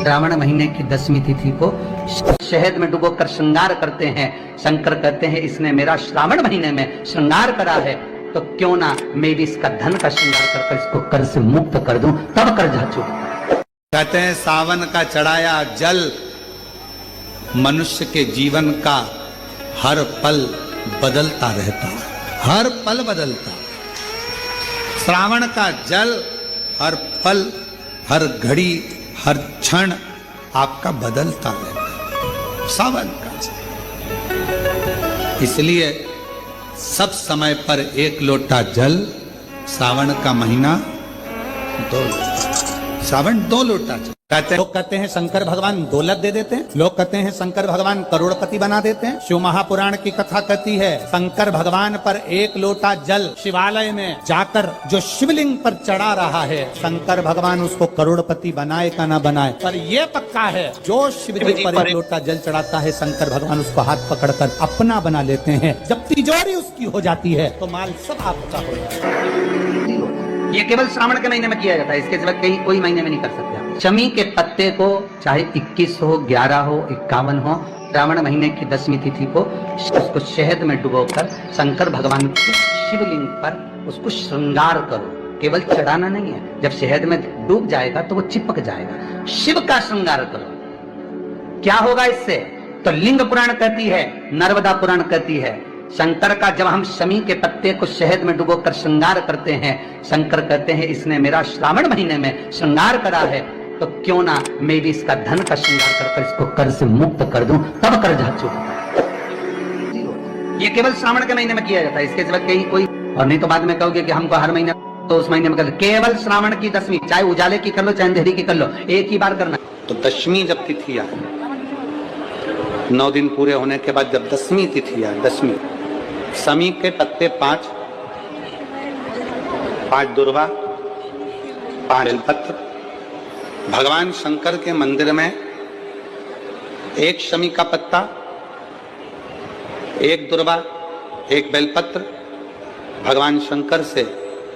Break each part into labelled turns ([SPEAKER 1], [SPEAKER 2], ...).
[SPEAKER 1] श्रावण महीने की 10वीं तिथि को शहद में डुबोकर श्रृंगार करते हैं। शंकर कहते हैं इसने मेरा श्रावण महीने में श्रृंगार करा है, तो क्यों ना मैं भी इसका धन का श्रृंगार कर इसको कर्ज से मुक्त कर दूं, तब कर्जा चुका।
[SPEAKER 2] कहते हैं सावन का चढ़ाया जल मनुष्य के जीवन का हर पल बदलता रहता, हर पल बदलता। श्रावण का जल हर पल, हर घड़ी, हर क्षण आपका बदलता रहता है सावन का जल। इसलिए सब समय पर एक लोटा जल, सावन का महीना 2 लोटा, सावन 2 लोटा जल। लोग कहते हैं शंकर भगवान दौलत दे देते हैं, लोग कहते हैं शंकर भगवान करोड़पति बना देते हैं। शिव महापुराण की कथा कहती है शंकर भगवान पर 1 लोटा जल शिवालय में जाकर जो शिवलिंग पर चढ़ा रहा है, शंकर भगवान उसको करोड़पति बनाए का ना बनाए, पर यह पक्का है जो शिव जी पर 1 लोटा जल चढ़ाता है, शंकर भगवान उसको हाथ पकड़कर अपना बना लेते हैं। जब तिजोरी उसकी हो जाती है तो माल सब आपका हो जाता है।
[SPEAKER 1] ये केवल श्रावण के महीने में किया जाता है, इसके सिवा कहीं कोई महीने में नहीं कर सकते। शमी के पत्ते को चाहे 21 हो, 11 हो, 51 हो, श्रावण महीने की 10वीं तिथि को उसको शहद में डुबोकर शंकर भगवान के शिवलिंग पर उसको श्रृंगार करो। केवल चढ़ाना नहीं है, जब शहद में डूब जाएगा तो वो चिपक जाएगा। शिव का श्रृंगार करो। क्या होगा इससे? तो लिंग पुराण कहती है, नर्मदा पुराण कहती है, शंकर का जब हम शमी के पत्ते को शहद में डुबोकर श्रृंगार करते हैं, शंकर कहते हैं इसने मेरा श्रावण महीने में श्रृंगार करा है, तो क्यों ना मैं भी इसका धन का श्रृंगार कर इसको कर्ज से मुक्त कर दूं, तब कर्जा चुका। ये केवल श्रावण के महीने में किया जाता है, इसके सिवा कहीं कोई और नहीं। तो बाद में कहोगे कि हमको हर महीने, तो उस महीने में कर, केवल श्रावण की 10वीं, चाहे उजाले की कर लो चाहे अंधेरी की कर लो, एक ही बार करना।
[SPEAKER 2] तो 10वीं जब तिथि आए, 9 दिन पूरे होने के बाद जब 10वीं तिथि आए, 10वीं, शमी के पत्ते 5 दुर्वा, 5 बेलपत्र। भगवान शंकर के मंदिर में 1 शमी का पत्ता, 1 दुर्वा, 1 बेलपत्र भगवान शंकर से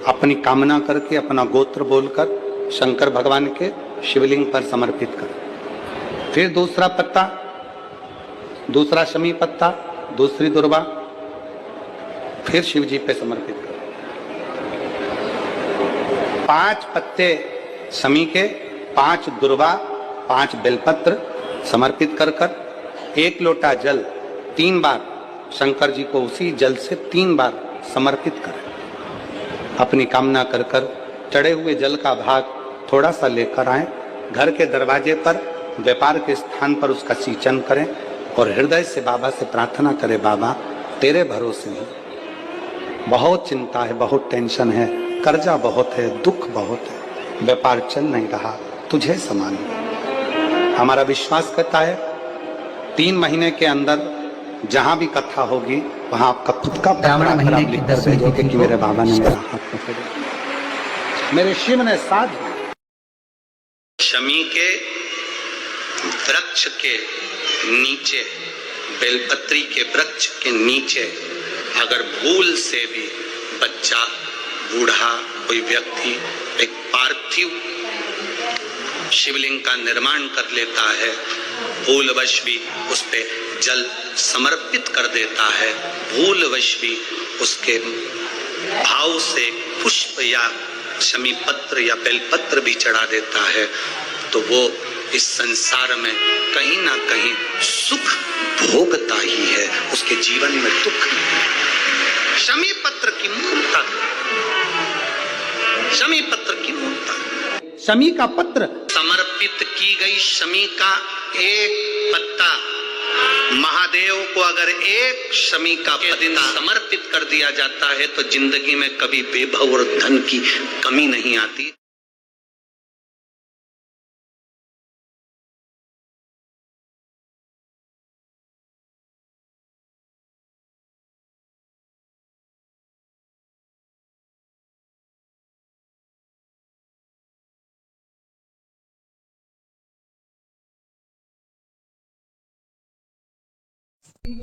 [SPEAKER 2] अपनी कामना करके, अपना गोत्र बोलकर शंकर भगवान के शिवलिंग पर समर्पित कर। फिर दूसरा पत्ता, दूसरा शमी पत्ता, दूसरी दुर्वा, फिर शिव जी पे समर्पित कर। 5 पत्ते शमी के, 5 दुर्वा, 5 बेलपत्र समर्पित कर 1 लोटा जल 3 बार शंकर जी को उसी जल से 3 बार समर्पित करें। अपनी कामना कर चढ़े हुए जल का भाग थोड़ा सा लेकर आए, घर के दरवाजे पर, व्यापार के स्थान पर उसका सिंचन करें और हृदय से बाबा से प्रार्थना करें, बाबा तेरे भरोसे ही बहुत चिंता है, बहुत टेंशन है, कर्जा बहुत है, दुख बहुत है, व्यापार चल नहीं रहा, तुझे समान। हमारा विश्वास कहता है 3 महीने के अंदर जहां भी कथा होगी वहां आपका खुद का
[SPEAKER 1] ब्राह्मण महीने की 10वीं तिथि
[SPEAKER 2] कि मेरे बाबा ने मेरा हाथ पकड़ा, मेरे शिव ने साथ दिया। शमी के वृक्ष के नीचे, बेलपत्री के वृक्ष के नीचे अगर भूल से भी बच्चा, बूढ़ा, कोई व्यक्ति एक पार्थिव शिवलिंग का निर्माण कर लेता है, भूलवश भी उस पे जल समर्पित कर देता है, भूलवश भी उसके भाव से पुष्प या शमी पत्र या बेलपत्र भी चढ़ा देता है, तो वो इस संसार में कहीं ना कहीं सुख भोगता ही है, उसके जीवन में दुख नहीं। शमी पत्र की मूर्ता, शमी पत्र की मूर्ता, शमी का पत्र समर्पित की गई शमी का 1 पत्ता, महादेव को अगर 1 शमी का पत्ता समर्पित कर दिया जाता है तो जिंदगी में कभी वैभव और धन की कमी नहीं आती।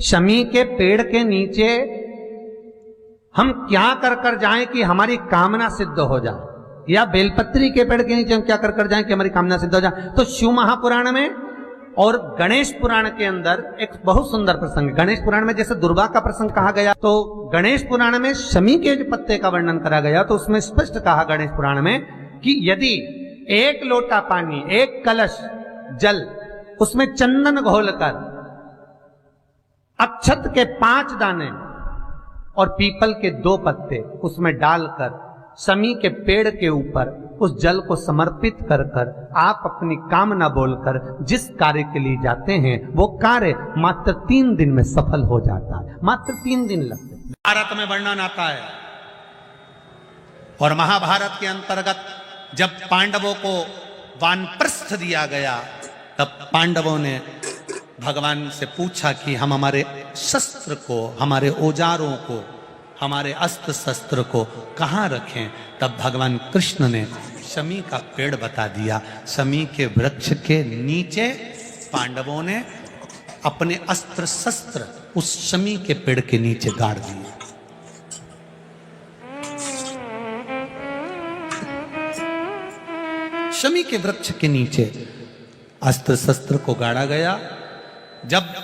[SPEAKER 3] शमी के पेड़ के नीचे हम क्या कर जाएं कि हमारी कामना सिद्ध हो जाए, या बेलपत्री के पेड़ के नीचे हम क्या कर कर जाएं कि हमारी कामना सिद्ध हो जाए। तो शिव महापुराण में और गणेश पुराण के अंदर एक बहुत सुंदर प्रसंग है। गणेश पुराण में जैसे दुर्गा का प्रसंग कहा गया, तो गणेश पुराण में शमी के जो पत्ते का वर्णन करा गया, तो उसमें स्पष्ट कहा गणेश पुराण में कि यदि एक लोटा पानी, एक कलश जल, उसमें चंदन घोलकर अक्षत के 5 दाने और पीपल के 2 पत्ते उसमें डालकर शमी के पेड़ के ऊपर उस जल को समर्पित कर कर आप अपनी कामना बोलकर जिस कार्य के लिए जाते हैं, वो कार्य मात्र 3 दिन में सफल हो जाता है। मात्र 3 दिन लगते हैं।
[SPEAKER 2] भारत में वर्णन आता है और महाभारत के अंतर्गत जब पांडवों को वानप्रस्थ दिया गया, तब पांडवों ने भगवान से पूछा कि हम हमारे शस्त्र को, हमारे औजारों को, हमारे अस्त्र शस्त्र को कहाँ रखें। तब भगवान कृष्ण ने शमी का पेड़ बता दिया। शमी के वृक्ष के नीचे पांडवों ने अपने अस्त्र शस्त्र उस शमी के पेड़ के नीचे गाड़ दिए। शमी के वृक्ष के नीचे अस्त्र शस्त्र को गाड़ा गया। जब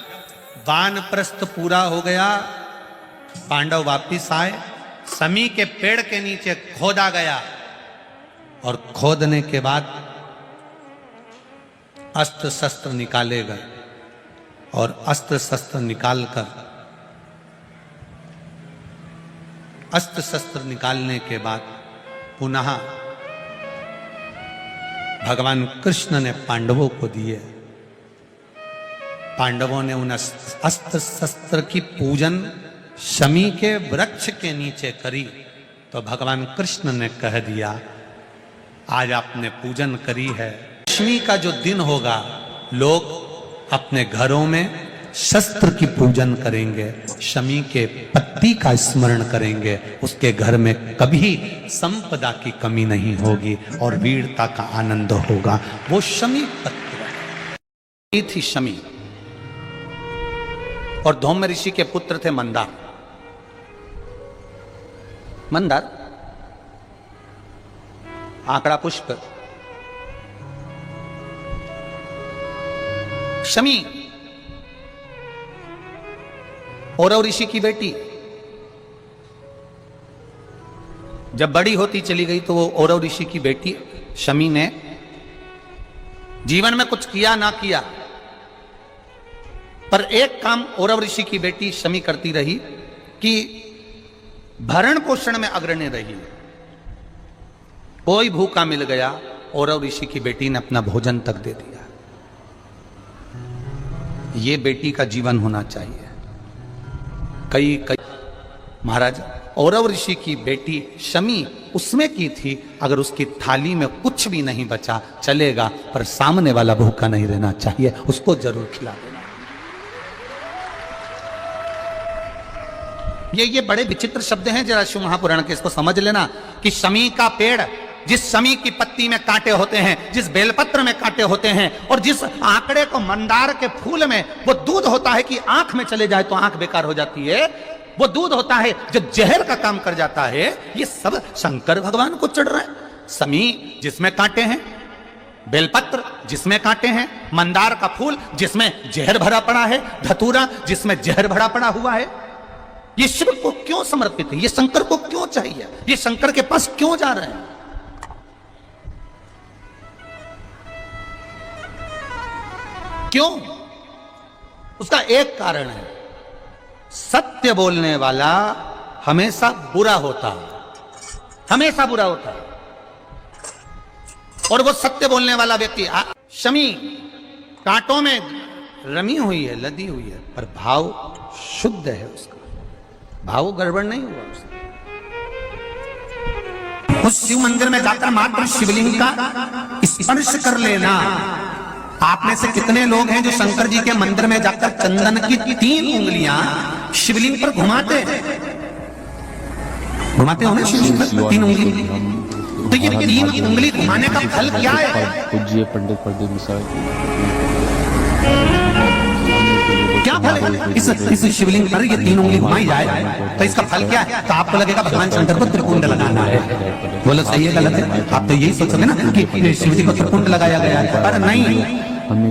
[SPEAKER 2] वानप्रस्थ पूरा हो गया, पांडव वापिस आए, शमी के पेड़ के नीचे खोदा गया और खोदने के बाद अस्त्र शस्त्र निकाले गए और अस्त्र शस्त्र निकालकर, अस्त्र शस्त्र निकालने के बाद पुनः भगवान कृष्ण ने पांडवों को दिए। पांडवों ने उन अस्त्र शस्त्र की पूजन शमी के वृक्ष के नीचे करी, तो भगवान कृष्ण ने कह दिया, आज आपने पूजन करी है, दशमी का जो दिन होगा लोग अपने घरों में शस्त्र की पूजन करेंगे, शमी के पत्ती का स्मरण करेंगे, उसके घर में कभी संपदा की कमी नहीं होगी और वीरता का आनंद होगा। वो शमी पत्ती थी शमी। और धौम्य ऋषि के पुत्र थे मंदार। मंदार आंकड़ा पुष्प, शमी औरव ऋषि की बेटी। जब बड़ी होती चली गई तो वो औरव ऋषि की बेटी शमी ने जीवन में कुछ किया ना किया, पर एक काम औरव ऋषि की बेटी शमी करती रही कि भरण पोषण में अग्रणी रही। कोई भूखा मिल गया, औरव ऋषि की बेटी ने अपना भोजन तक दे दिया। ये बेटी का जीवन होना चाहिए। कई महाराज, औरव ऋषि की बेटी शमी उसमें की थी, अगर उसकी थाली में कुछ भी नहीं बचा चलेगा, पर सामने वाला भूखा नहीं रहना चाहिए, उसको जरूर खिला देना। ये बड़े विचित्र शब्द हैं, जरा शिव महापुराण के, इसको समझ लेना कि शमी का पेड़, जिस शमी की पत्ती में कांटे होते हैं, जिस बेलपत्र में कांटे होते हैं, और जिस आंकड़े को मंदार के फूल में वो दूध होता है कि आंख में चले जाए तो आंख बेकार हो जाती है, वो दूध होता है जो जहर का काम कर जाता है, ये सब शंकर भगवान को चढ़ रहा है। शमी जिसमें कांटे हैं, बेलपत्र जिसमें कांटे हैं, मंदार का फूल जिसमें जहर भरा पड़ा है, धतूरा जिसमें जहर भरा पड़ा हुआ है, ये शिव को क्यों समर्पित है? ये शंकर को क्यों चाहिए? ये शंकर के पास क्यों जा रहे हैं? क्यों? उसका एक कारण है, सत्य बोलने वाला हमेशा बुरा होता है, हमेशा बुरा होता है। और वो सत्य बोलने वाला व्यक्ति, शमी कांटों में रमी हुई है, लदी हुई है, पर भाव शुद्ध है, उसका भाव गड़बड़ नहीं हुआ उसका। उस शिव मंदिर में जाकर मात्र शिवलिंग का स्पर्श कर लेना। आप में से कितने लोग हैं जो शंकर जी के मंदिर में जाकर चंदन की 3 उंगलियां शिवलिंग पर घुमाते हो ना? शिवलिंग पर 3 उंगली, तो ये 3 उंगली घुमाने का फल क्या है?
[SPEAKER 4] पूज्य पंडित प्रदीप मिश्रा
[SPEAKER 3] क्या फल है इस शिवलिंग पर ये 3 उंगली घुमाई जाए तो इसका फल क्या है? तो आपको लगेगा भगवान शंकर को त्रिपुंड लगाना है। बोलो सही है गलत है? आप तो यही सोच सकते ना कि शिव जी को त्रिपुंड लगाया गया है, पर नहीं।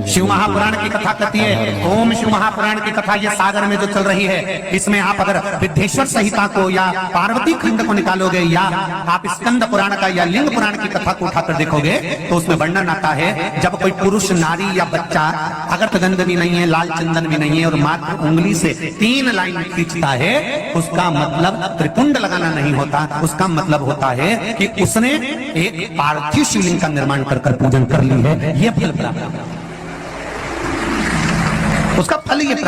[SPEAKER 3] शिव महापुराण की कथा कहती है, ओम शिव महापुराण की कथा ये सागर में जो चल रही है, इसमें आप अगर विद्धेश्वर संहिता को या पार्वती खंड को निकालोगे या आप स्कंद पुराण का या लिंग पुराण की कथा को उठाकर देखोगे तो उसमें वर्णन आता है जब कोई पुरुष, नारी या बच्चा अगर गंध भी नहीं है, लाल चंदन भी नहीं है और मात्र उंगली से 3 लाइन खींचता है, उसका मतलब त्रिपुंड लगाना नहीं होता, उसका मतलब होता है कि उसने एक पार्थिव शिवलिंग का निर्माण कर पूजन कर ली है। यह फल प्राप्त, उसका फल ये प्राप्त